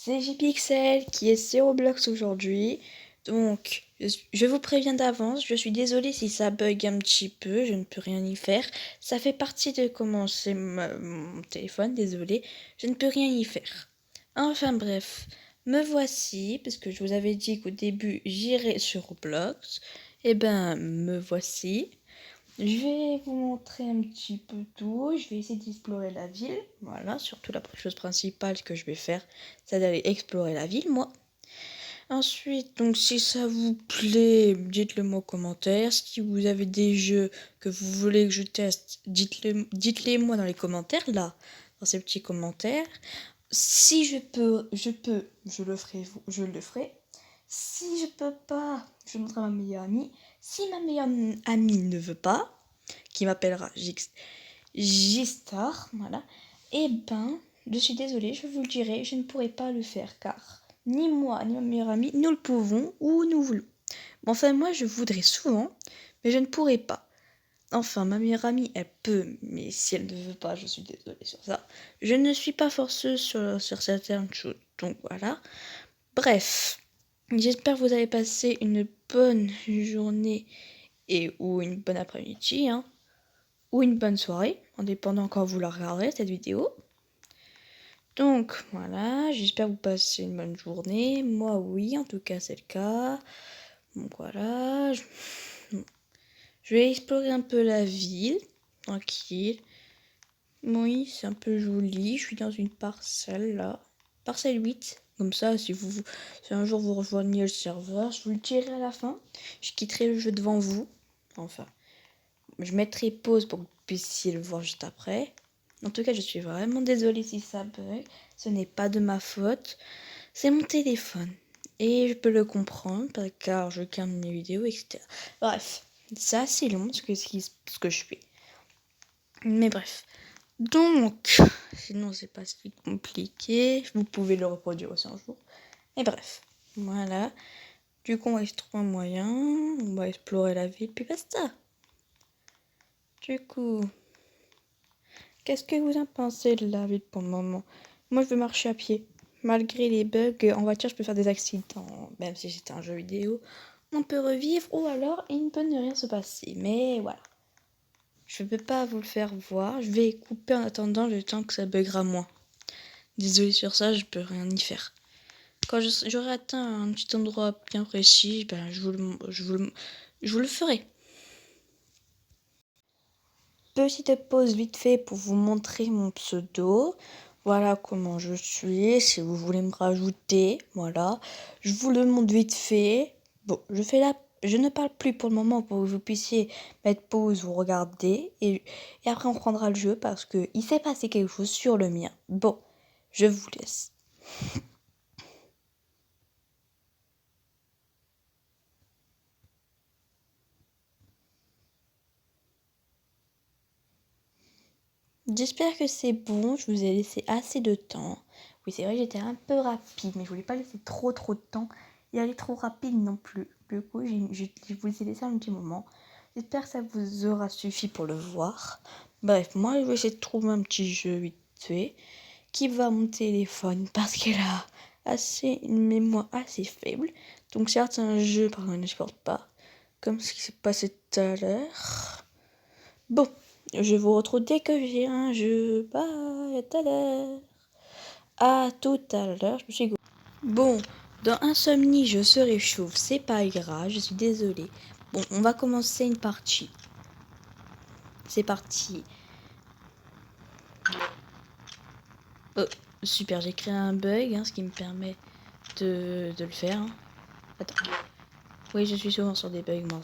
c'est JPixel qui est sur Roblox aujourd'hui. Donc, je vous préviens d'avance, je suis désolée si ça bug un petit peu, je ne peux rien y faire. Ça fait partie de comment c'est mon téléphone, désolée, je ne peux rien y faire. Enfin bref, me voici, parce que je vous avais dit qu'au début j'irais sur Roblox. Eh ben, me voici. Je vais vous montrer un petit peu tout. Je vais essayer d'explorer la ville. Voilà, surtout la chose principale que je vais faire, c'est d'aller explorer la ville, moi. Ensuite, donc si ça vous plaît, dites-le moi en commentaire. Si vous avez des jeux que vous voulez que je teste, dites-les moi dans les commentaires, là, dans ces petits commentaires. Si je peux, je le ferai, je le ferai. Si je peux pas, je montrerai à ma meilleure amie. Si ma meilleure amie ne veut pas, qui m'appellera Gistar, voilà, et ben, je suis désolée, je vous le dirai, je ne pourrai pas le faire car ni moi ni ma meilleure amie, nous le pouvons ou nous voulons. Enfin, moi, je voudrais souvent, mais je ne pourrai pas. Enfin, ma meilleure amie, elle peut, mais si elle ne veut pas, je suis désolée sur ça. Je ne suis pas forceuse sur certaines choses, donc voilà. Bref, j'espère que vous avez passé une bonne journée ou une bonne après-midi, hein, ou une bonne soirée, en dépendant quand vous la regarderez, cette vidéo. Donc, voilà, j'espère que vous passez une bonne journée. Moi, oui, en tout cas, c'est le cas. Donc, voilà, je vais explorer un peu la ville, tranquille. Oui, c'est un peu joli. Je suis dans une parcelle, là. Parcelle 8. Comme ça, si un jour vous rejoignez le serveur, je vous le dirai à la fin. Je quitterai le jeu devant vous. Enfin, je mettrai pause pour que vous puissiez le voir juste après. En tout cas, je suis vraiment désolée si ça bug. Ce n'est pas de ma faute. C'est mon téléphone. Et je peux le comprendre car je calme mes vidéos, etc. Bref, c'est assez long ce que je fais. Mais bref. Donc, sinon c'est pas si compliqué. Vous pouvez le reproduire aussi un jour. Et bref, voilà. Du coup, on va se trouver un moyen. On va explorer la ville, puis basta. Du coup, qu'est-ce que vous en pensez de la ville pour le moment? Moi, je veux marcher à pied. Malgré les bugs, en voiture, je peux faire des accidents. Même si c'était un jeu vidéo, on peut revivre ou alors il ne peut ne rien se passer. Mais voilà. Je ne peux pas vous le faire voir. Je vais couper en attendant le temps que ça buggera moins. Désolée sur ça, je peux rien y faire. Quand j'aurai atteint un petit endroit bien précis, ben, je vous le ferai. Petite pause vite fait pour vous montrer mon pseudo. Voilà comment je suis. Si vous voulez me rajouter, voilà. Je vous le montre vite fait. Bon, je ne parle plus pour le moment pour que vous puissiez mettre pause, vous regarder. Et après, on prendra le jeu parce qu'il s'est passé quelque chose sur le mien. Bon, je vous laisse. J'espère que c'est bon, je vous ai laissé assez de temps. Oui, c'est vrai, j'étais un peu rapide, mais je voulais pas laisser trop de temps et aller trop rapide non plus. Du coup, je vous ai laissé un petit moment. J'espère que ça vous aura suffi pour le voir. Bref, moi, je vais essayer de trouver un petit jeu vite fait qui va à mon téléphone parce qu'elle a une mémoire assez faible. Donc, certains jeux, par exemple, ne supportent pas, comme ce qui s'est passé tout à l'heure. Bon. Je vous retrouve dès que j'ai un jeu. Bye, à tout à l'heure. À tout à l'heure, je me suis... Bon, dans Insomnie, je serai chauve, c'est pas grave, je suis désolée. Bon, on va commencer une partie. C'est parti. Oh, super, j'ai créé un bug, ce qui me permet de le faire. Attends. Oui, je suis souvent sur des bugs, moi.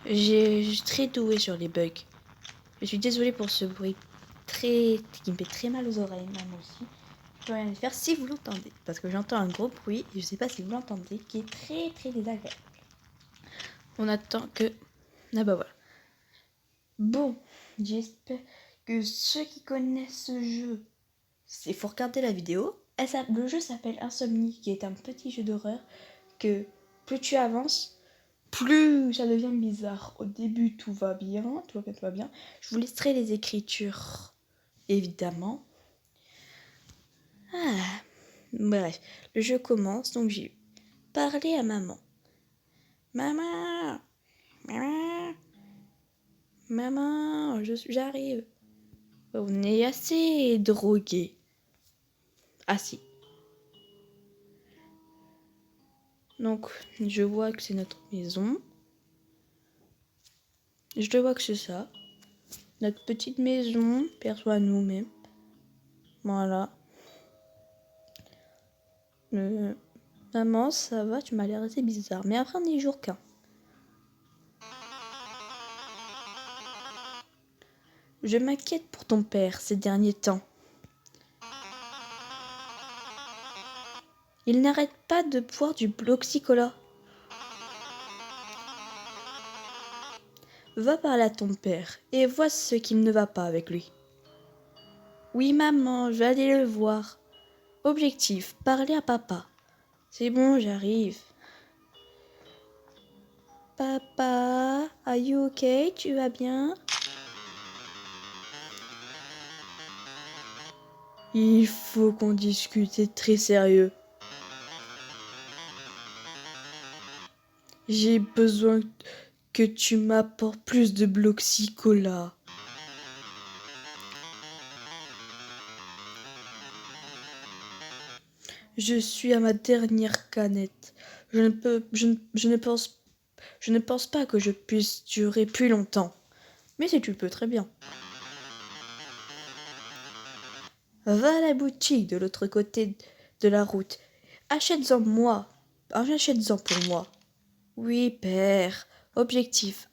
Je suis très douée sur les bugs. Je suis désolée pour ce bruit qui me fait très mal aux oreilles, même aussi. Je peux rien y faire si vous l'entendez, parce que j'entends un gros bruit et je sais pas si vous l'entendez, qui est très désagréable. On attend que... Ah bah voilà. Bon, j'espère que ceux qui connaissent ce jeu, il faut regarder la vidéo. Le jeu s'appelle Insomnie, qui est un petit jeu d'horreur que plus tu avances, plus ça devient bizarre. Au début, tout va bien, tout va bien. Je vous laisserai les écritures, évidemment. Ah, Bref, le jeu commence, donc j'ai parlé à maman. Maman, maman, maman, j'arrive. On est assez drogué. Ah si. Donc, je vois que c'est notre maison. Je vois que c'est ça. Notre petite maison, perso à nous-mêmes. Voilà. Maman, ça va, tu m'as l'air assez bizarre. Mais après, on est jour qu'un. Je m'inquiète pour ton père ces derniers temps. Il n'arrête pas de boire du Bloxycola. Va parler à ton père et vois ce qui ne va pas avec lui. Oui, maman, je vais aller le voir. Objectif, parler à papa. C'est bon, j'arrive. Papa, are you okay? Tu vas bien? Il faut qu'on discute, c'est très sérieux. J'ai besoin que tu m'apportes plus de Bloxycola. Je suis à ma dernière canette. Je ne pense pas que je puisse durer plus longtemps. Mais si tu le peux, très bien. Va à la boutique de l'autre côté de la route. Achète-en moi. Achète-en pour moi. Oui, père. Objectif.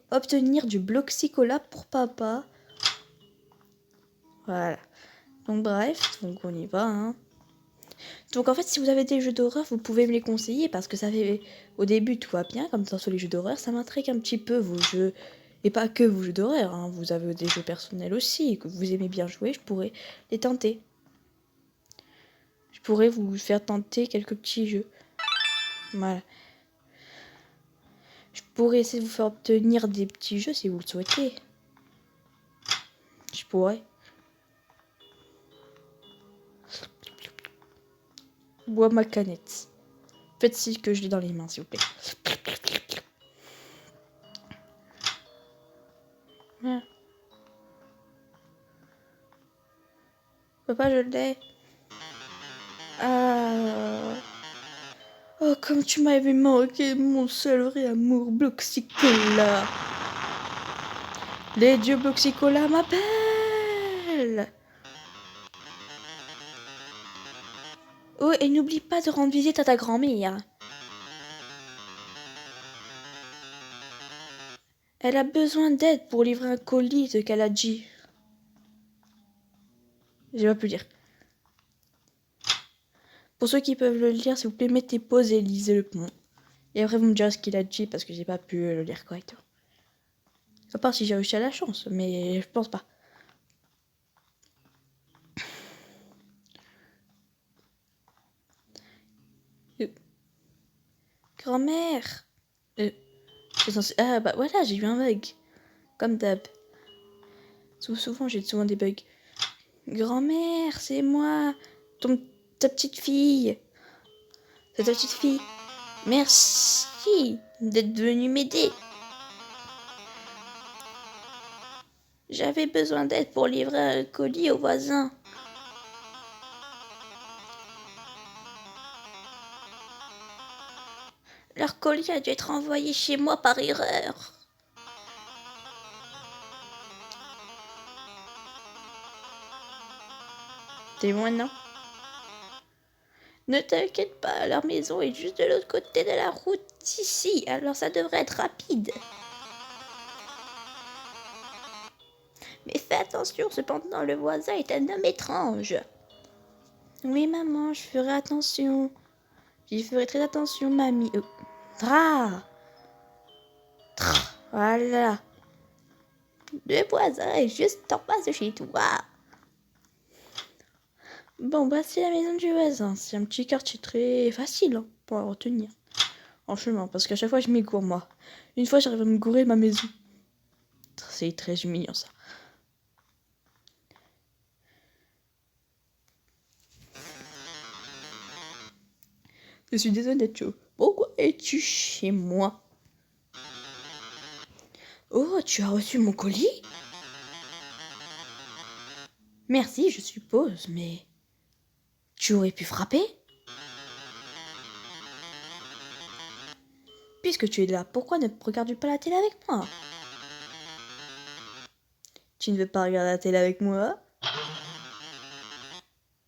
Obtenir du Bloxycola pour papa. Voilà. Donc bref, donc on y va, hein. Donc en fait, si vous avez des jeux d'horreur, vous pouvez me les conseiller parce que ça fait au début tout va bien, comme ça sur les jeux d'horreur, ça m'intrigue un petit peu vos jeux. Et pas que vos jeux d'horreur, hein. Vous avez des jeux personnels aussi, que vous aimez bien jouer, je pourrais les tenter. Je pourrais vous faire tenter quelques petits jeux. Voilà. Je pourrais essayer de vous faire obtenir des petits jeux si vous le souhaitez. Je pourrais. Bois ma canette. Faites si que je l'ai dans les mains, s'il vous plaît. Voilà. Papa, je l'ai. Ah. Oh, comme tu m'avais manqué, mon seul vrai amour, Bloxycola. Les dieux Bloxycola m'appellent. Oh, et n'oublie pas de rendre visite à ta grand-mère. Elle a besoin d'aide pour livrer un colis, ce qu'elle a dit. J'ai pas pu lire. Pour ceux qui peuvent le lire, s'il vous plaît, mettez pause et lisez le pont. Et après, vous me direz ce qu'il a dit parce que j'ai pas pu le lire correctement. À part si j'ai réussi à la chance, mais je pense pas. Grand-mère. C'est censé... Ah bah voilà, j'ai eu un bug. Comme d'hab. Souvent, j'ai souvent des bugs. Grand-mère, c'est moi. Ta petite fille. C'est ta petite fille. Merci d'être venue m'aider. J'avais besoin d'aide pour livrer un colis au voisin. Leur colis a dû être envoyé chez moi par erreur. T'es loin, non? Ne t'inquiète pas, leur maison est juste de l'autre côté de la route ici, alors ça devrait être rapide. Mais fais attention, cependant, le voisin est un homme étrange. Oui, maman, je ferai attention. J'y ferai très attention, mamie. Voilà. Le voisin est juste en face de chez toi. Bon, bah, c'est la maison du voisin. C'est un petit quartier très facile hein, pour la retenir. Franchement, parce qu'à chaque fois, je m'y gourre, moi. Une fois, j'arrive à me gourer ma maison. C'est très humiliant, ça. Je suis désolée d'être chaud. Pourquoi es-tu chez moi? Oh, tu as reçu mon colis? Merci, je suppose, mais... Tu aurais pu frapper? Puisque tu es là, pourquoi ne regardes-tu pas la télé avec moi? Tu ne veux pas regarder la télé avec moi?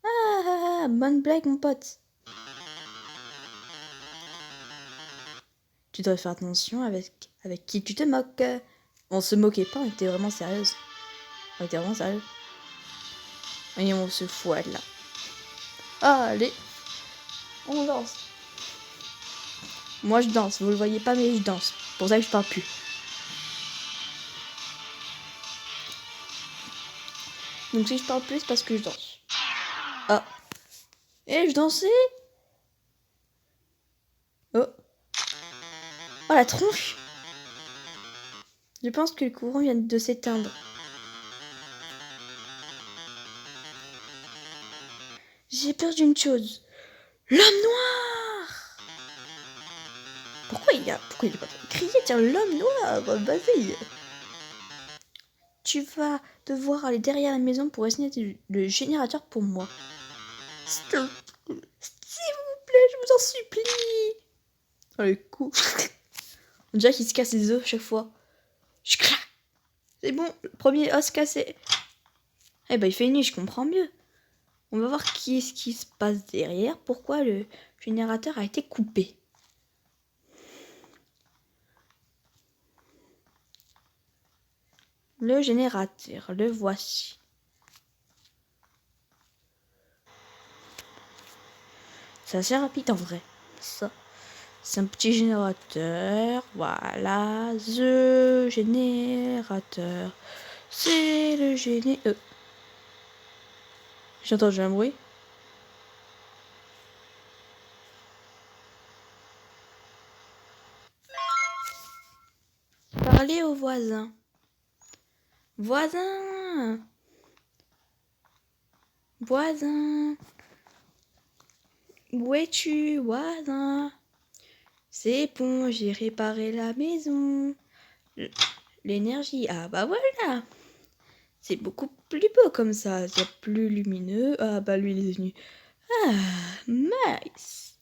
Ah, bonne blague, mon pote. Tu devrais faire attention avec qui tu te moques. On se moquait pas, on était vraiment sérieuse. On était vraiment sérieux. Et on se fouette là. Allez, on danse. Moi je danse, vous le voyez pas mais je danse. Pour ça que je parle plus. Donc si je parle plus, c'est parce que je danse. Ah. Et je dansais. Oh. Oh la tronche. Je pense que le courant vient de s'éteindre. J'ai peur d'une chose. L'homme noir. Pourquoi il est pas crié? Tiens, l'homme noir, vas-y. Tu vas devoir aller derrière la maison pour essayer le générateur pour moi. S'il vous plaît, je vous en supplie. Oh le coup. On dirait qu'il se casse les os chaque fois. C'est bon, le premier os cassé. Eh ben il fait nuit, je comprends mieux. On va voir qui est-ce qui se passe derrière. Pourquoi le générateur a été coupé. Le générateur, le voici. C'est assez rapide en vrai. Ça, c'est un petit générateur. Voilà, the générateur. C'est le J'ai entendu un bruit. Parlez au voisin. Voisin. Voisin. Où es-tu, voisin? C'est bon, j'ai réparé la maison. L'énergie, ah bah voilà. C'est beaucoup plus beau comme ça. C'est plus lumineux. Ah bah lui il est venu. Ah, nice.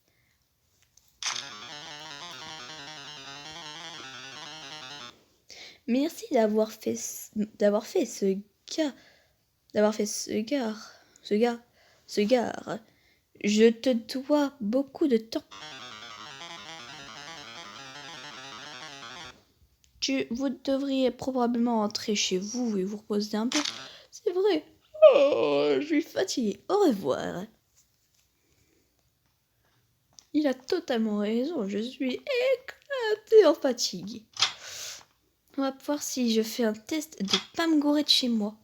Merci d'avoir fait ce gars. D'avoir fait ce gars. Je te dois beaucoup de temps. Vous devriez probablement entrer chez vous et vous reposer un peu. C'est vrai. Oh, je suis fatiguée. Au revoir. Il a totalement raison. Je suis éclatée en fatigue. On va voir si je fais un test de pas me gourer de chez moi.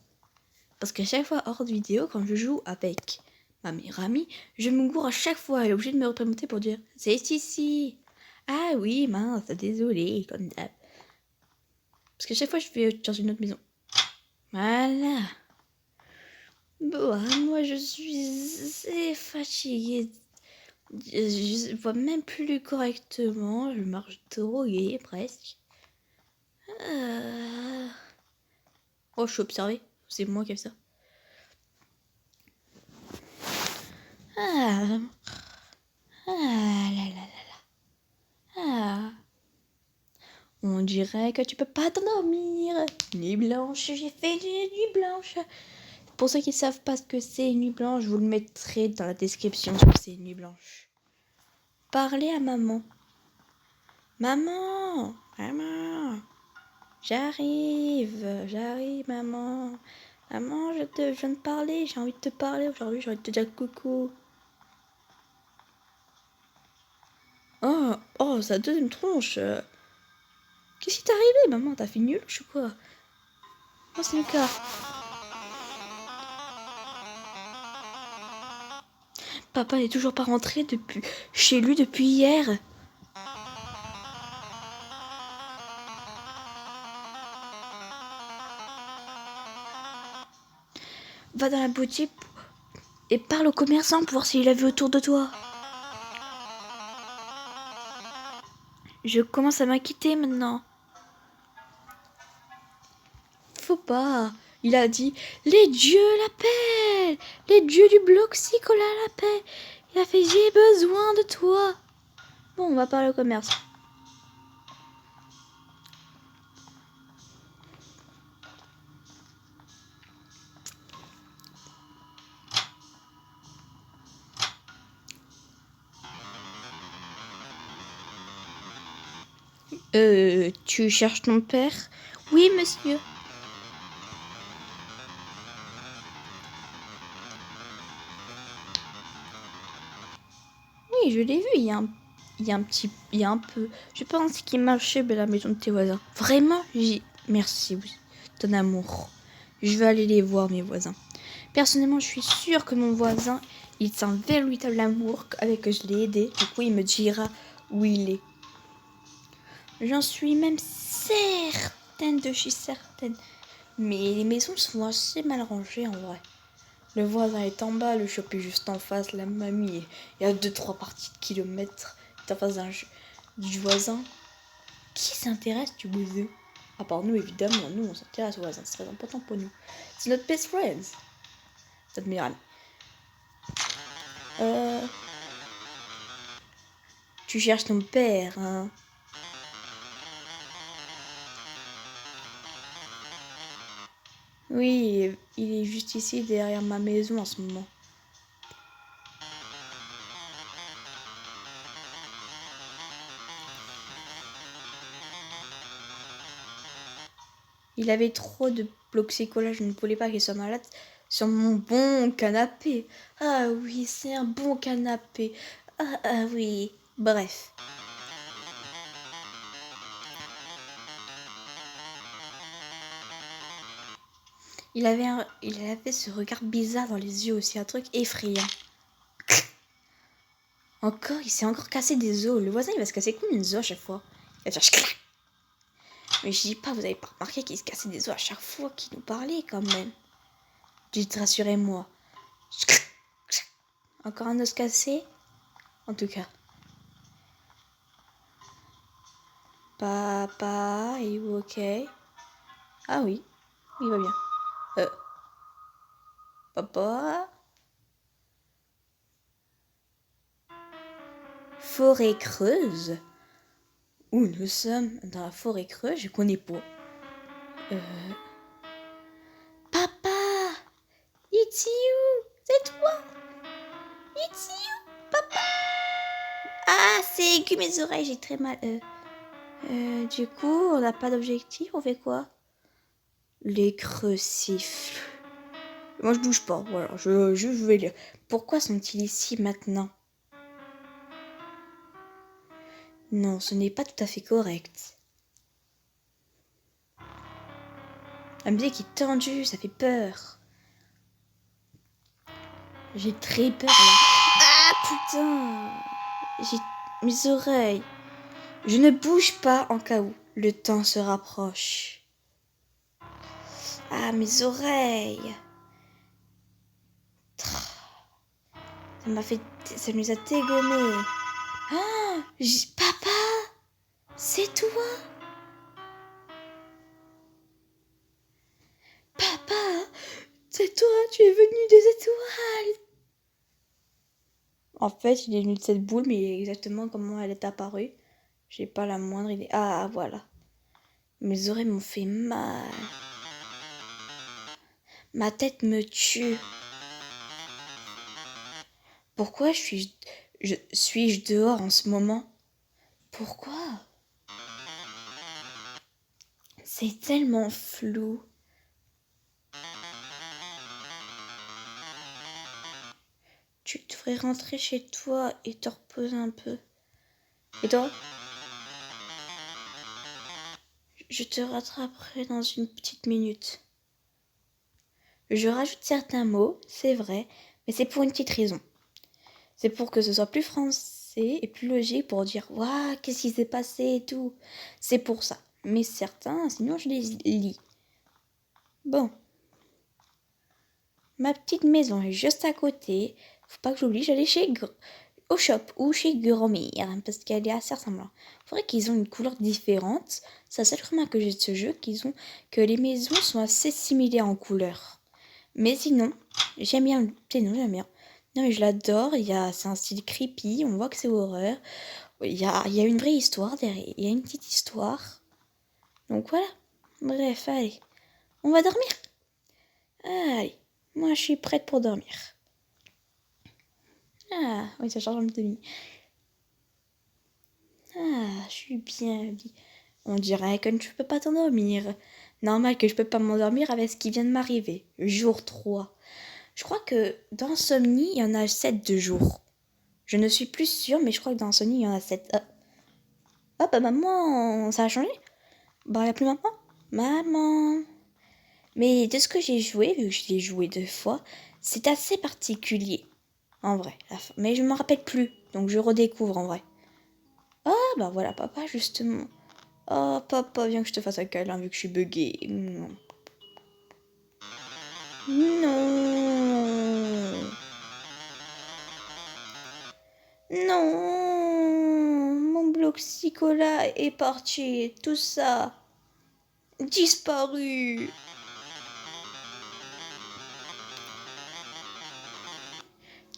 Parce qu'à chaque fois hors de vidéo, quand je joue avec ma meilleure amie, je me gourre à chaque fois. Elle est obligée de me représenter pour dire « C'est ici ». Ah oui, mince, désolé, comme d'hab. Parce qu'à chaque fois, je vais dans une autre maison. Voilà. Bon, moi, je suis assez fatiguée. Je vois même plus correctement. Je marche droguée, presque. Oh, je suis observée. C'est moi qui ai fait ça. Ah. Ah là là là là. Ah. On dirait que tu peux pas t'endormir. Nuit blanche, j'ai fait une nuit blanche. Pour ceux qui savent pas ce que c'est une nuit blanche, je vous le mettrai dans la description ce que c'est une nuit blanche. Parlez à maman. Maman, maman. J'arrive, maman. Maman, je viens de parler, j'ai envie de te parler aujourd'hui, j'ai envie de te dire coucou. Oh, sa deuxième tronche. Qu'est-ce qui t'est arrivé, maman? T'as fait nul ou quoi? Oh, c'est le cas. Papa n'est toujours pas rentré chez lui depuis hier. Va dans la boutique et parle au commerçant pour voir s'il a vu autour de toi. Je commence à m'inquiéter maintenant. Faut pas. Il a dit, les dieux l'appellent. Les dieux du Bloxicola l'appellent. Il a fait, j'ai besoin de toi. Bon, on va parler au commerce. Tu cherches ton père? Oui, monsieur. Oui, je l'ai vu, il y a un peu. Je pense qu'il marchait à la maison de tes voisins. Vraiment? Merci, oui. Ton amour. Je vais aller les voir, mes voisins. Personnellement, je suis sûre que mon voisin, il sent un véritable amour avec que je l'ai aidé. Du coup, il me dira où il est. J'en suis même certaine, je suis certaine. Mais les maisons sont assez mal rangées en vrai. Le voisin est en bas, le shop est juste en face, la mamie est à 2-3 parties de kilomètres. Est en face du voisin. Qui s'intéresse du voisin? À part nous, évidemment, nous on s'intéresse au voisin, c'est très important pour nous. C'est notre best friends. Notre meilleure amie. Tu cherches ton père, hein? Oui, il est juste ici derrière ma maison en ce moment. Il avait trop de bloxicola, je ne voulais pas qu'il soit malade sur mon bon canapé. Ah oui, c'est un bon canapé. Ah oui, bref. Il avait ce regard bizarre dans les yeux aussi, un truc effrayant. Encore, il s'est encore cassé des os. Le voisin, il va se casser comme une os à chaque fois. Il va faire clac. Mais je dis pas, vous avez pas remarqué qu'il se cassait des os à chaque fois qu'il nous parlait quand même. Dites, rassurez-moi. Encore un os cassé? En tout cas. Papa, est you okay? Ah oui, il va bien. Papa? Forêt creuse? Où nous sommes dans la forêt creuse, je connais pas. Papa! It's you! C'est toi! It's you! Papa! Ah, c'est aigu mes oreilles, j'ai très mal. Du coup, on n'a pas d'objectif, on fait quoi? Les creux sifflent. Moi, je bouge pas, voilà, je vais lire. Pourquoi sont-ils ici maintenant? Non, ce n'est pas tout à fait correct. La musique est tendue, ça fait peur. J'ai très peur là. Ah putain! J'ai mes oreilles. Je ne bouge pas en cas où le temps se rapproche. Ah, mes oreilles. Ça nous a dégommé. Ah, papa, c'est toi? Papa, c'est toi, tu es venu des étoiles. En fait, il est venu de cette boule, mais exactement comment elle est apparue, j'ai pas la moindre idée. Ah, voilà. Mes oreilles m'ont fait mal. Ma tête me tue. Pourquoi suis-je dehors en ce moment? Pourquoi? C'est tellement flou. Tu devrais rentrer chez toi et te reposer un peu. Et toi? Je te rattraperai dans une petite minute. Je rajoute certains mots, c'est vrai, mais c'est pour une petite raison. C'est pour que ce soit plus français et plus logique pour dire « Waouh, qu'est-ce qui s'est passé et tout ?» C'est pour ça. Mais certains, sinon je les lis. Bon. Ma petite maison est juste à côté. Faut pas que j'oublie, j'allais chez au shop ou chez Guromir, parce qu'elle est assez ressemblante. C'est vrai qu'ils ont une couleur différente. C'est la seule remarque que j'ai de ce jeu, que les maisons sont assez similaires en couleur. Mais sinon, j'aime bien. Sinon, j'aime bien. Non, mais je l'adore. C'est un style creepy. On voit que c'est horreur. Il y a une vraie histoire derrière. Il y a une petite histoire. Donc voilà. Bref, allez. On va dormir. Allez. Moi, je suis prête pour dormir. Ah, oui, ça change un peu de nuit. Ah, je suis bien. On dirait que je peux pas t'endormir. Normal que je peux pas m'endormir avec ce qui vient de m'arriver. Jour 3. Je crois que dans Insomnie, il y en a 7 de jours. Je ne suis plus sûre, mais je crois que dans Insomnie, il y en a 7. Ah bah maman, ça a changé. Bah, il n'y a plus maintenant. Maman. Mais de ce que j'ai joué, vu que je l'ai joué 2 fois, c'est assez particulier. En vrai. Mais je ne me rappelle plus. Donc je redécouvre en vrai. Ah bah voilà, papa, justement. Oh, papa, viens que je te fasse un câlin vu que je suis buggée. Non. Non. Mon Bloxicola est parti. Tout ça. Disparu.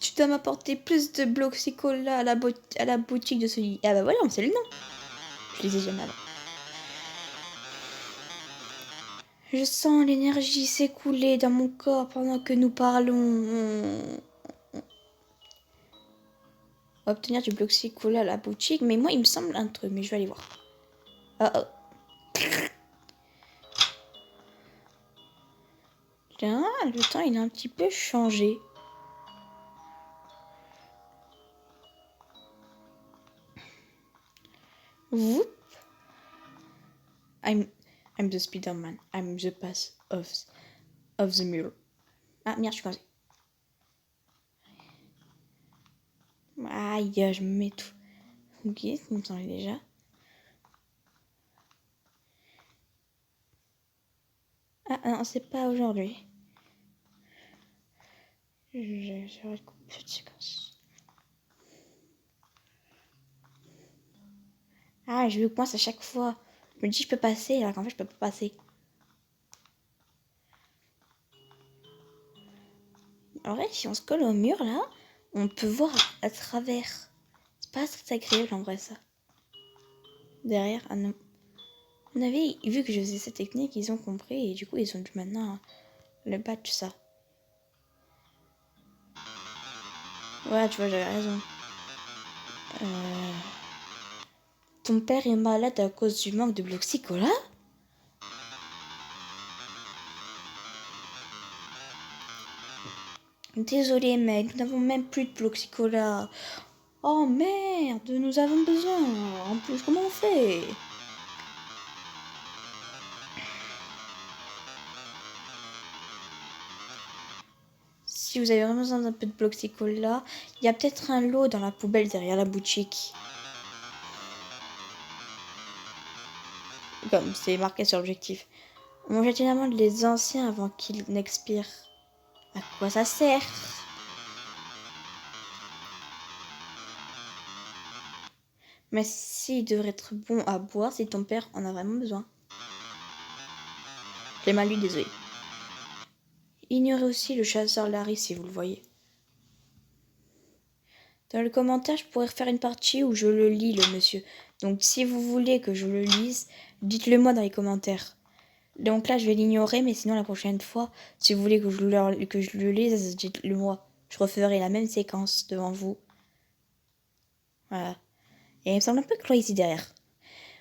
Tu dois m'apporter plus de Bloxicola à la boutique de celui. Ah bah voilà, on sait le nom. Je les ai jamais avant. Je sens l'énergie s'écouler dans mon corps pendant que nous parlons. On va obtenir du Bloxicola à la boutique, mais moi il me semble un truc, mais je vais aller voir. Ah oh. Tiens, le temps il a un petit peu changé. Whoop. I'm the Spider-Man. I'm the pass of the mirror. Ah merde, je suis coincée. Aïe, je me mets tout. Ok, ça me semblait déjà. Ah non, c'est pas aujourd'hui. Je recoupe cette séquence. Ah, je le coince à chaque fois. Je me dis je peux passer, alors qu'en fait je peux pas passer. En vrai, si on se colle au mur là, on peut voir à travers. C'est pas très agréable en vrai ça. Derrière, ah non. On avait vu que je faisais cette technique, ils ont compris et du coup ils ont dû maintenant le battre ça. Ouais, tu vois, j'avais raison. Ton père est malade à cause du manque de Bloxicola? Désolé mec, nous n'avons même plus de Bloxicola. Oh merde, nous avons besoin. En plus, comment on fait? Si vous avez vraiment besoin d'un peu de Bloxicola, il y a peut-être un lot dans la poubelle derrière la boutique. Comme c'est marqué sur l'objectif. On jette généralement les anciens avant qu'ils n'expirent. À quoi ça sert? Mais s'il devrait être bon à boire si ton père en a vraiment besoin. J'ai mal lu, désolé. Ignorez aussi le chasseur Larry si vous le voyez. Dans le commentaire, je pourrais refaire une partie où je le lis, le monsieur. Donc si vous voulez que je le lise, dites-le moi dans les commentaires. Donc là, je vais l'ignorer, mais sinon la prochaine fois, si vous voulez que je le lise, dites-le moi. Je referai la même séquence devant vous. Voilà. Et il me semble un peu crazy derrière.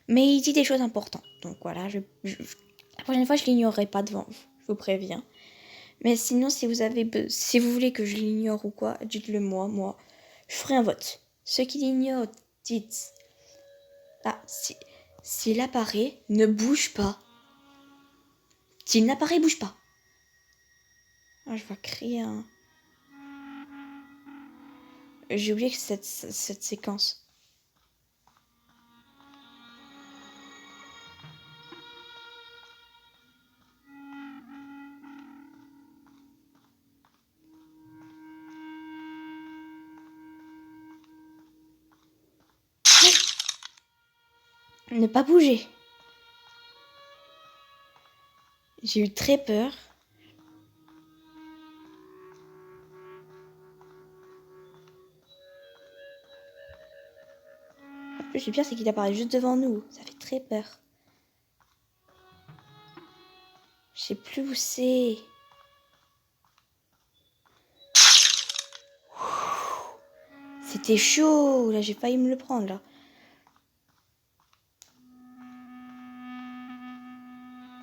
Mais il dit des choses importantes. Donc voilà, la prochaine fois, je l'ignorerai pas devant vous. Je vous préviens. Mais sinon, si vous voulez que je l'ignore ou quoi, dites-le moi. Moi, je ferai un vote. Ceux qui l'ignorent, dites. Ah, s'il apparaît, ne bouge pas. S'il n'apparaît, bouge pas. Ah, je vais crier un... J'ai oublié que cette séquence. Ne pas bouger. J'ai eu très peur. En plus, le pire, c'est qu'il apparaît juste devant nous. Ça fait très peur. Je sais plus où c'est. C'était chaud. Là, j'ai failli me le prendre, là.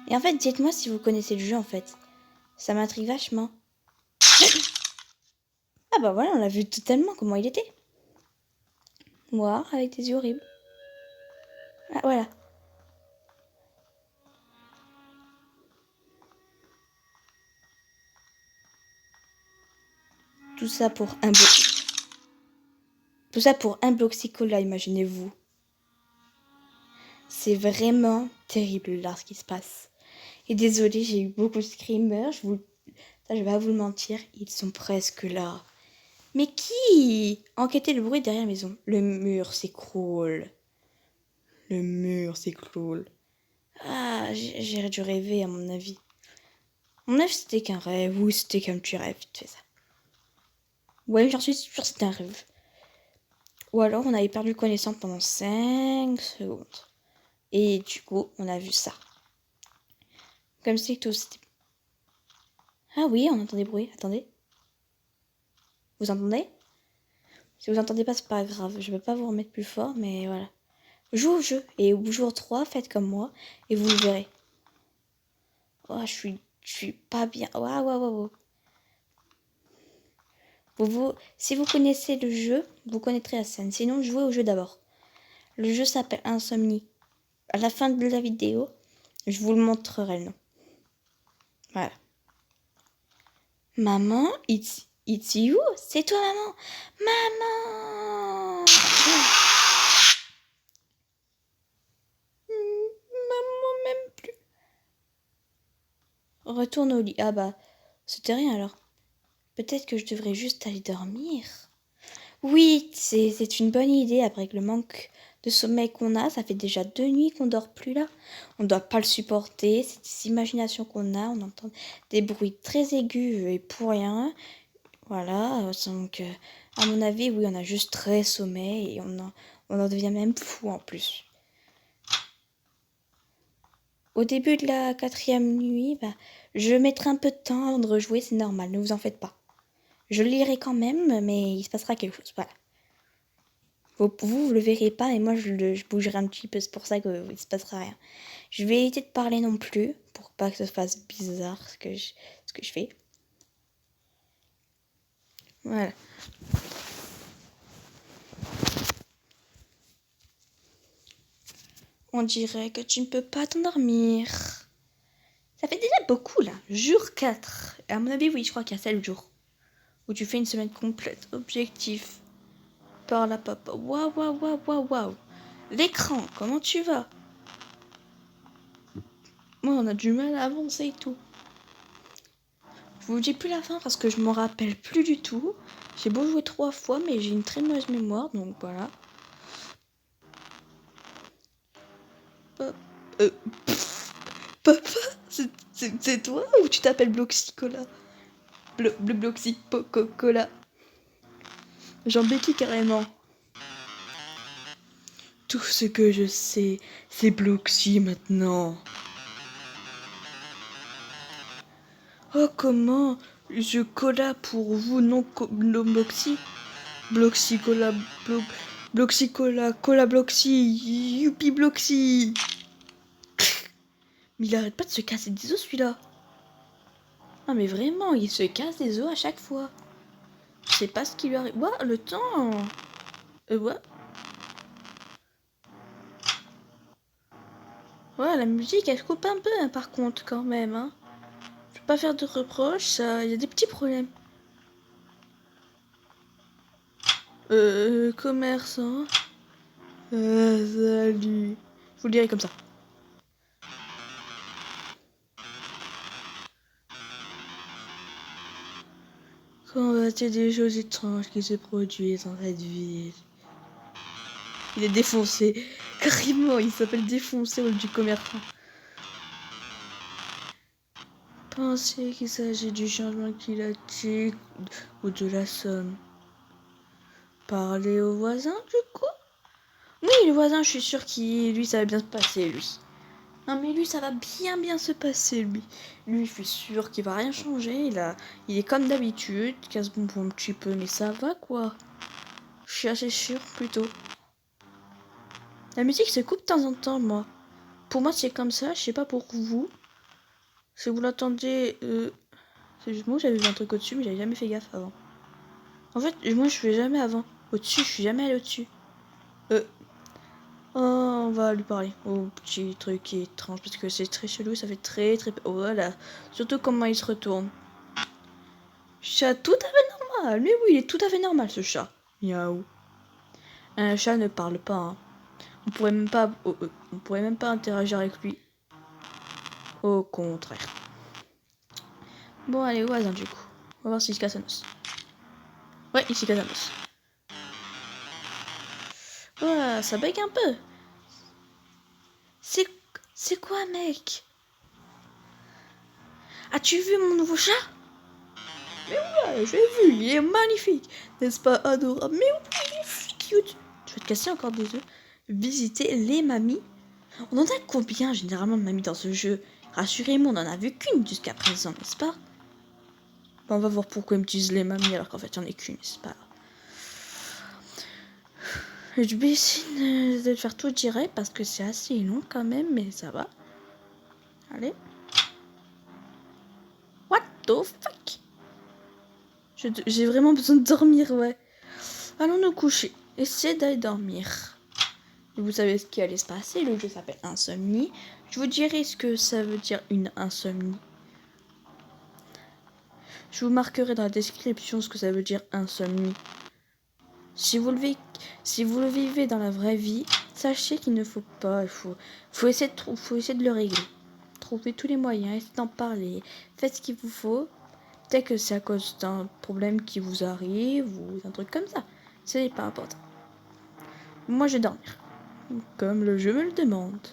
Et en fait, dites-moi si vous connaissez le jeu, en fait. Ça m'intrigue vachement. Ah bah voilà, on l'a vu totalement comment il était. Noir, avec des yeux horribles. Ah, voilà. Tout ça pour un bloc. Tout ça pour un bloxicola, imaginez-vous. C'est vraiment terrible là ce qui se passe. Et désolé, j'ai eu beaucoup de screamers. Ça, je vais pas vous le mentir, ils sont presque là. Mais qui enquêtait le bruit derrière la maison? Le mur s'écroule. Le mur s'écroule. Ah, j'ai dû rêver à mon avis. Mon avis, c'était qu'un rêve. Oui, c'était qu'un petit rêve, tu fais ça. Ouais, j'en suis sûre, c'était un rêve. Ou alors, on avait perdu connaissance pendant 5 secondes. Et du coup, on a vu ça. Comme si tout c'était... Ah oui, on entend des bruits. Attendez. Vous entendez? Si vous entendez pas, c'est pas grave. Je vais pas vous remettre plus fort, mais voilà. Jouez au jeu. Et au jour 3, faites comme moi. Et vous le verrez. Oh, je suis pas bien. Waouh, waouh, waouh. Si vous connaissez le jeu, vous connaîtrez la scène. Sinon, jouez au jeu d'abord. Le jeu s'appelle Insomnie. À la fin de la vidéo, je vous le montrerai le nom. Voilà. Maman, it's you? C'est toi, maman? Maman! Maman m'aime plus. Retourne au lit. Ah bah, c'était rien alors. Peut-être que je devrais juste aller dormir. Oui, c'est une bonne idée après que le manque de sommeil qu'on a. Ça fait déjà 2 nuits qu'on dort plus là. On ne doit pas le supporter. C'est des imaginations qu'on a. On entend des bruits très aigus et pour rien. Voilà. Donc, à mon avis, oui, on a juste très sommeil et on en devient même fou en plus. Au début de la 4e nuit, bah, je mettrai un peu de temps avant de rejouer. C'est normal, ne vous en faites pas. Je le lirai quand même, mais il se passera quelque chose. Voilà. Vous le verrez pas et moi je bougerai un petit peu, c'est pour ça qu'il ne se passera rien. Je vais éviter de parler non plus pour pas que ça se fasse bizarre ce que je fais. Voilà. On dirait que tu ne peux pas t'endormir. Ça fait déjà beaucoup là. Jour 4. Et à mon avis, oui, je crois qu'il y a 7 jours. Où tu fais une semaine complète. Objectif. Par la papa. Waouh, waouh, waouh, waouh, waouh. L'écran, comment tu vas? Moi, on a du mal à avancer et tout. Je vous dis plus la fin parce que je m'en rappelle plus du tout. J'ai beau jouer 3 fois, mais j'ai une très mauvaise mémoire, donc voilà. Papa, c'est toi ou tu t'appelles Bloxicola? Bloxicola. J'en béquille carrément. Tout ce que je sais, c'est Bloxy maintenant. Oh, comment? Je colla pour vous, non Bloxy? Bloxicola, Bloxicola, cola Bloxy, youpi Bloxy. Mais il arrête pas de se casser des os celui-là. Ah mais vraiment, il se casse des os à chaque fois. Je sais pas ce qui lui arrive. Ouah, le temps. Ouais. Ouais, la musique, elle se coupe un peu, hein, par contre, quand même. Hein. Je peux pas faire de reproches, il y a des petits problèmes. Commerçant. Salut. Je vous le dirai comme ça. Quand il y a des choses étranges qui se produisent dans cette ville. Il est défoncé. Carrément, il s'appelle défoncé au lieu du commerçant. Pensez qu'il s'agit du changement climatique ou de la somme. Parler au voisin, du coup? Oui, le voisin, je suis sûre qu'il, lui, ça va bien se passer, lui. Non, mais lui, ça va bien se passer, lui. Lui, je suis sûre qu'il va rien changer. Il est comme d'habitude, casse-bonbon un petit peu, mais ça va, quoi. Je suis assez sûre, plutôt. La musique se coupe de temps en temps, moi. Pour moi, c'est comme ça, je sais pas pour vous. Si vous l'entendez, c'est juste moi, j'avais vu un truc au-dessus, mais j'avais jamais fait gaffe avant. En fait, moi, je fais jamais avant. Au-dessus, je suis jamais allée au-dessus. Oh, on va lui parler. Oh, petit truc étrange, parce que c'est très chelou, ça fait très... Oh, voilà. Surtout comment il se retourne. Chat tout à fait normal. Mais oui, il est tout à fait normal, ce chat. Miaou. Un chat ne parle pas, hein. On pourrait même pas interagir avec lui. Au contraire. Bon, allez, au voisin, du coup. On va voir s'il se casse un os. Ouais, il se casse un os. Ouais, ça bug un peu. C'est quoi, mec? As-tu vu mon nouveau chat? Mais ouais, j'ai vu, il est magnifique. N'est-ce pas adorable? Mais oui, il est cute. Tu vas te casser encore des œufs. Visiter les mamies. On en a combien généralement de mamies dans ce jeu? Rassurez-moi, on en a vu qu'une jusqu'à présent, n'est-ce pas? Bon, on va voir pourquoi ils me disent les mamies alors qu'en fait il n'y en a qu'une, n'est-ce pas? Je vais essayer de faire tout direct parce que c'est assez long quand même, mais ça va. Allez. What the fuck? J'ai vraiment besoin de dormir, ouais. Allons nous coucher. Essayez d'aller dormir. Et vous savez ce qui allait se passer. Le jeu s'appelle Insomnie. Je vous dirai ce que ça veut dire une insomnie. Je vous marquerai dans la description ce que ça veut dire insomnie. Si vous le vivez dans la vraie vie, sachez qu'il ne faut pas. Il faut essayer de le régler. Trouvez tous les moyens, essayez d'en parler. Faites ce qu'il vous faut. Peut-être que c'est à cause d'un problème qui vous arrive ou un truc comme ça. Ce n'est pas important. Moi, je vais dormir. Comme le jeu me le demande.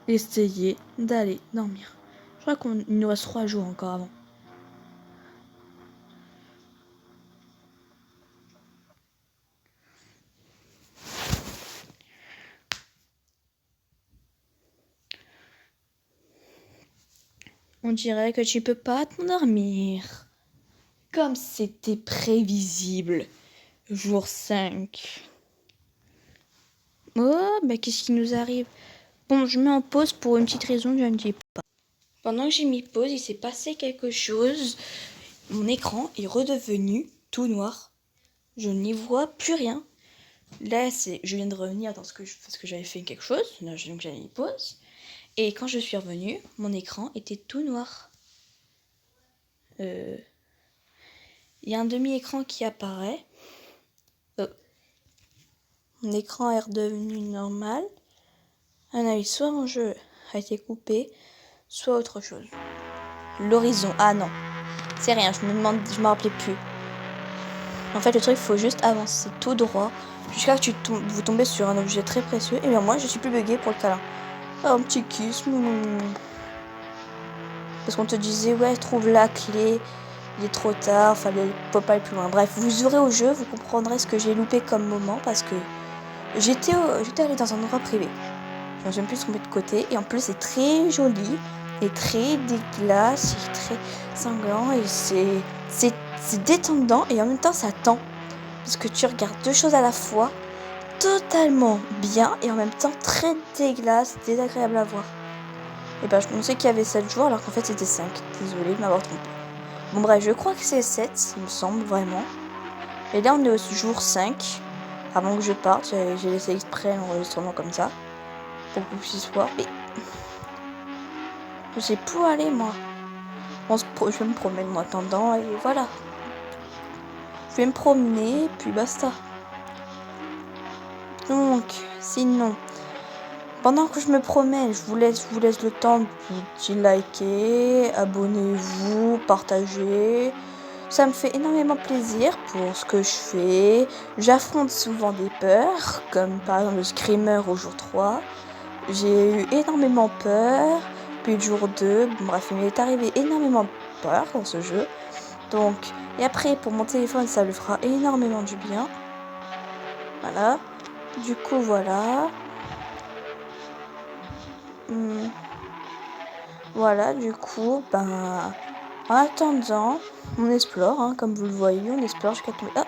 Essayez d'aller dormir. Je crois qu'il nous reste 3 jours encore avant. On dirait que tu peux pas t'endormir. Comme c'était prévisible. Jour 5. Oh, bah qu'est-ce qui nous arrive? Bon, je mets en pause pour une petite raison, je ne dis pas. Pendant que j'ai mis pause, il s'est passé quelque chose. Mon écran est redevenu tout noir. Je n'y vois plus rien. Là, je viens de revenir parce que j'avais fait quelque chose. Là, donc j'avais mis pause. Et quand je suis revenue, mon écran était tout noir. Il y a un demi-écran qui apparaît. Mon écran est redevenu normal. À mon avis, soit mon jeu a été coupé, soit autre chose. L'horizon. Ah non. C'est rien, je me rappelais plus. En fait, le truc, il faut juste avancer tout droit jusqu'à ce que vous tombez sur un objet très précieux. Et bien moi, je suis plus buguée pour le câlin. Oh, un petit kiss. Parce qu'on te disait, ouais, trouve la clé. Il est trop tard, fallait pas aller plus loin. Bref, vous aurez au jeu, vous comprendrez ce que j'ai loupé comme moment parce que j'étais allée dans un endroit privé. Je me suis plus tombée de côté et en plus c'est très joli et très dégueulasse et très sanglant et c'est détendant et en même temps ça tend parce que tu regardes deux choses à la fois totalement bien et en même temps très dégueulasse, désagréable à voir. Et ben je pensais qu'il y avait 7 jours alors qu'en fait c'était 5. Désolée de m'avoir trompée. Bon bref, je crois que c'est 7, il me semble vraiment. Et là on est au jour 5. Avant que je parte, j'ai laissé exprès l'enregistrement comme ça. Pour que vous puissiez voir. Mais je sais plus où aller moi. Je vais me promener en attendant et voilà. Je vais me promener puis basta. Donc, sinon, pendant que je me promène, je vous laisse le temps de liker, abonnez-vous, partagez. Ça me fait énormément plaisir pour ce que je fais. J'affronte souvent des peurs, comme par exemple le screamer au jour 3. J'ai eu énormément peur, puis le jour 2, bref, il m'est arrivé énormément peur dans ce jeu. Donc, et après, pour mon téléphone, ça lui fera énormément du bien. Voilà. Du coup, voilà. Voilà, du coup, ben, en attendant, on explore, hein, comme vous le voyez, on explore jusqu'à tomber. Ah,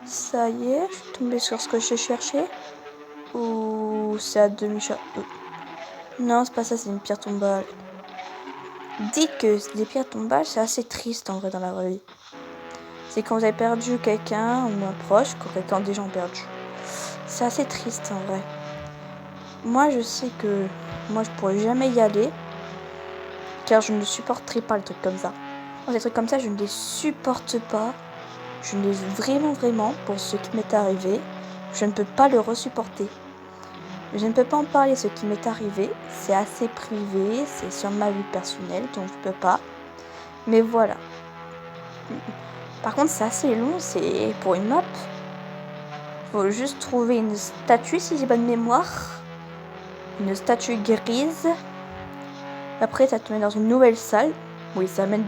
ça y est, je suis tombée sur ce que je cherchais. Ou c'est à demi-chat. Non, c'est pas ça, c'est une pierre tombale. Dites que les pierres tombales, c'est assez triste en vrai dans la vraie vie. C'est quand vous avez perdu quelqu'un ou un proche, quand des gens ont perdu. C'est assez triste en vrai. Moi, je sais que moi, je pourrais jamais y aller, car je ne supporterai pas les trucs comme ça. Moi, les trucs comme ça, je ne les supporte pas. Je ne les vraiment, pour ce qui m'est arrivé, je ne peux pas le resupporter. Je ne peux pas en parler, ce qui m'est arrivé. C'est assez privé, c'est sur ma vie personnelle, donc je peux pas. Mais voilà. Par contre, c'est assez long, c'est pour une map. Faut juste trouver une statue, si j'ai bonne mémoire. Une statue grise. Après, ça te met dans une nouvelle salle. Oui, ça mène...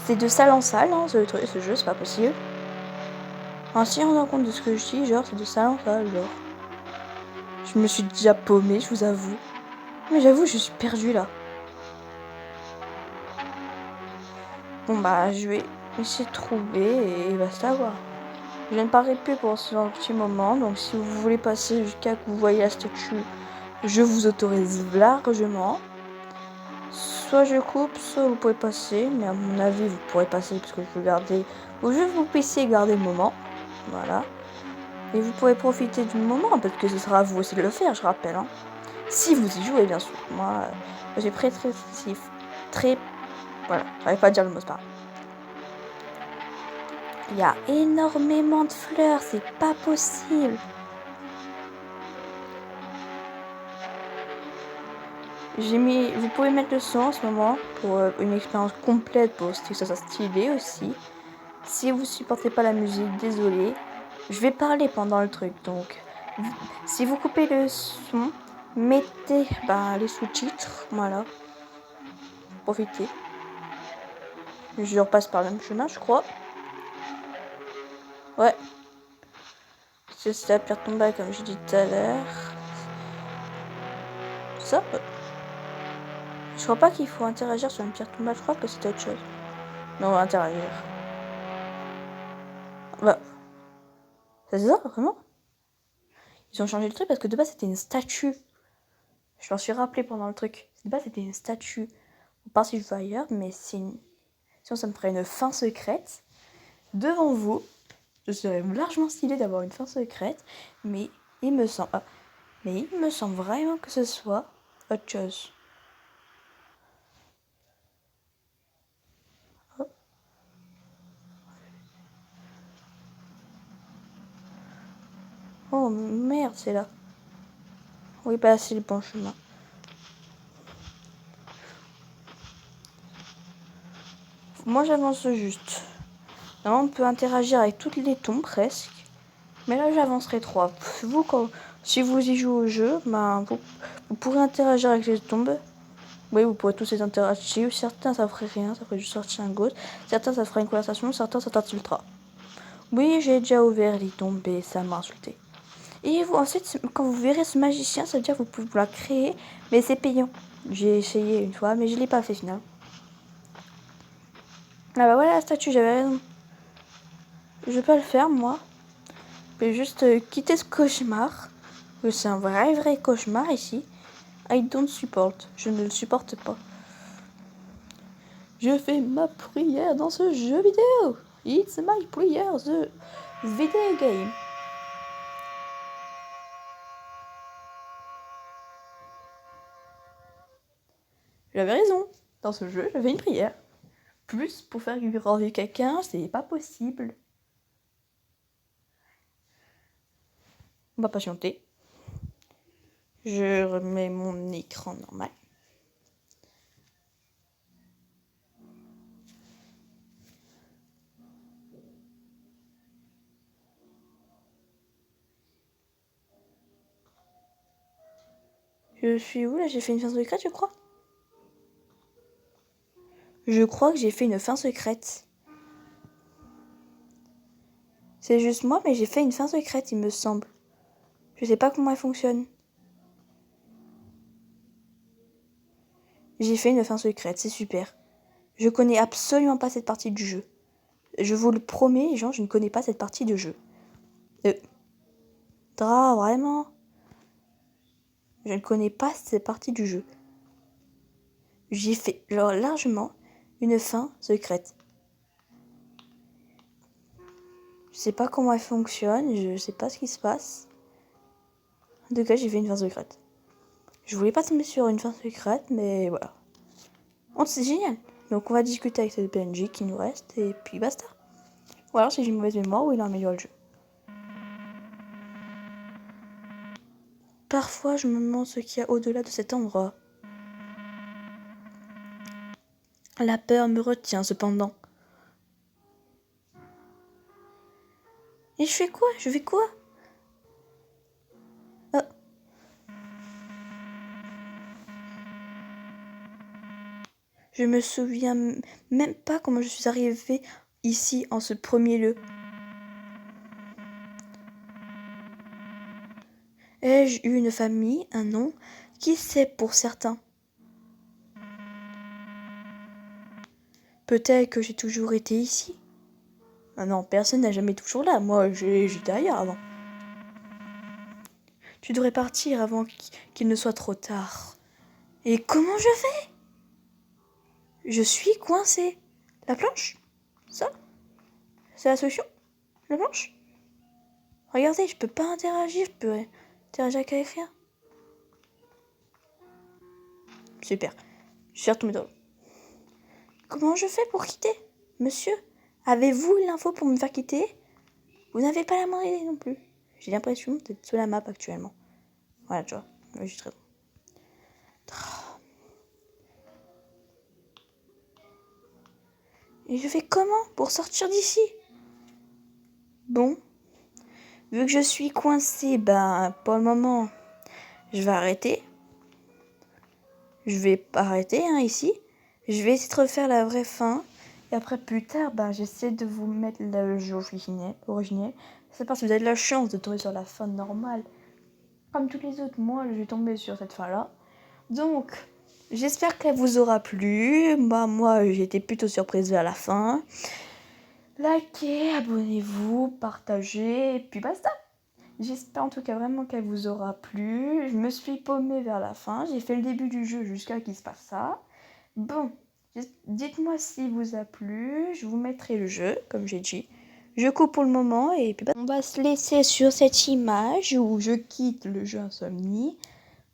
C'est de salle en salle, hein, ce jeu, c'est pas possible. En s'y rendant compte de ce que je dis, genre, c'est de salle en salle, genre. Je me suis déjà paumée, je vous avoue. Mais j'avoue, je suis perdue, là. Bon, bah, je vais essayer de trouver et basta, quoi. Je ne parlerai plus pour ce petit moment, donc si vous voulez passer jusqu'à que vous voyez la statue, je vous autorise largement. Soit je coupe, soit vous pouvez passer, mais à mon avis vous pourrez passer parce que je veux garder, ou juste vous puissiez garder le moment, voilà. Et vous pourrez profiter du moment parce que ce sera à vous aussi de le faire, je rappelle. Hein. Si vous y jouez bien sûr. Moi, j'ai très, voilà, j'arrive pas à dire le mot, c'est pas. Il y a énormément de fleurs, c'est pas possible. Vous pouvez mettre le son en ce moment pour une expérience complète pour que ça soit stylé aussi. Si vous supportez pas la musique, désolé. Je vais parler pendant le truc, donc si vous coupez le son, mettez les sous-titres, voilà. Profitez. Je repasse par le même chemin, je crois. Ouais. C'est la pierre tombale comme j'ai dit tout à l'heure. Ça. Je crois pas qu'il faut interagir sur une pierre tombale, je crois que c'est autre chose. Mais on va interagir. Bah. C'est ça, vraiment? Ils ont changé le truc parce que de base c'était une statue. Je m'en suis rappelé pendant le truc. De base c'était une statue. On part si je vais ailleurs, mais sinon ça me ferait une fin secrète. Devant vous, je serais largement stylé d'avoir une fin secrète, mais il me semble vraiment que ce soit autre chose. Oh merde, c'est là. Oui, bah c'est le bon chemin. Moi j'avance juste. Là, on peut interagir avec toutes les tombes presque. Mais là j'avancerai 3. Si vous y jouez au jeu, vous pourrez interagir avec les tombes. Oui, vous pourrez tous les interagir. Certains ça ferait rien, ça ferait juste sortir un ghost. Certains ça ferait une conversation, certains ça t'insultera. Oui, j'ai déjà ouvert les tombes et ça m'a insulté. Et vous, ensuite, quand vous verrez ce magicien, ça veut dire que vous pouvez la créer, mais c'est payant. J'ai essayé une fois, mais je l'ai pas fait finalement. Ah bah voilà la statue, j'avais raison. Je vais pas le faire moi. Je vais juste quitter ce cauchemar. C'est un vrai cauchemar ici. I don't support. Je ne le supporte pas. Je fais ma prière dans ce jeu vidéo. It's my prayer, the video game. J'avais raison. Dans ce jeu, j'avais une prière. Plus pour faire revivre quelqu'un, c'est pas possible. On va patienter. Je remets mon écran normal. Je suis où là? J'ai fait une fin secrète, je crois. Je crois que j'ai fait une fin secrète. C'est juste moi, mais j'ai fait une fin secrète, il me semble. Je sais pas comment elle fonctionne. J'ai fait une fin secrète, c'est super. Je connais absolument pas cette partie du jeu. Je vous le promets, gens, je ne connais pas cette partie de jeu. Vraiment? Je ne connais pas cette partie du jeu. J'ai fait, largement, une fin secrète. Je sais pas comment elle fonctionne, je sais pas ce qui se passe. En tout cas, j'ai fait une fin secrète. Je voulais pas tomber sur une fin secrète, mais voilà. Oh, c'est génial. Donc on va discuter avec cette PNJ qui nous reste, et puis basta. Ou alors si j'ai une mauvaise mémoire, ou il a amélioré le jeu. Parfois, je me demande ce qu'il y a au-delà de cet endroit. La peur me retient cependant. Et je fais quoi? Je fais quoi? Je me souviens même pas comment je suis arrivée ici en ce premier lieu. Ai-je eu une famille, un nom? Qui sait pour certains? Peut-être que j'ai toujours été ici. Ah non, personne n'a jamais toujours là. Moi, j'étais ailleurs avant. Tu devrais partir avant qu'il ne soit trop tard. Et comment je fais? Je suis coincée. La planche? Ça? C'est la solution? La planche? Regardez, je peux pas interagir, je peux interagir qu'à écrire. Super. Je suis retombée dans l'eau. Comment je fais pour quitter? Monsieur, avez-vous l'info pour me faire quitter? Vous n'avez pas la moindre idée non plus. J'ai l'impression d'être sur la map actuellement. Voilà, tu vois. Je suis très bon. Et je fais comment pour sortir d'ici? Bon. Vu que je suis coincée, pour le moment, je vais arrêter. Je vais pas arrêter, ici. Je vais essayer de refaire la vraie fin. Et après, plus tard, j'essaie de vous mettre le jeu originel. C'est parce que vous avez de la chance de tomber sur la fin normale. Comme tous les autres, moi, je vais tomber sur cette fin-là. Donc, j'espère qu'elle vous aura plu. Moi, j'ai été plutôt surprise vers la fin. Likez, abonnez-vous, partagez, et puis basta. J'espère en tout cas vraiment qu'elle vous aura plu. Je me suis paumée vers la fin. J'ai fait le début du jeu jusqu'à qu'il se passe ça. Bon, dites-moi si vous a plu. Je vous mettrai le jeu, comme j'ai dit. Je coupe pour le moment et puis on va se laisser sur cette image où je quitte le jeu Insomnie.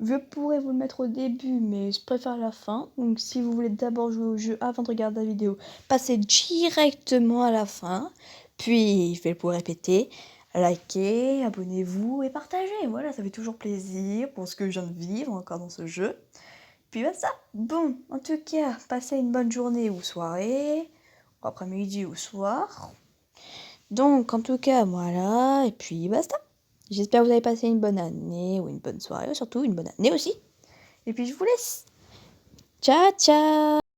Je pourrais vous le mettre au début, mais je préfère la fin. Donc si vous voulez d'abord jouer au jeu avant de regarder la vidéo, passez directement à la fin. Puis, je vais vous répéter, likez, abonnez-vous et partagez. Voilà, ça fait toujours plaisir pour ce que je viens de vivre encore dans ce jeu. Puis ça. Bon, en tout cas, passez une bonne journée ou soirée, ou après-midi ou soir. Donc, en tout cas, voilà, et puis basta. J'espère que vous avez passé une bonne année ou une bonne soirée, surtout une bonne année aussi. Et puis je vous laisse. Ciao, ciao!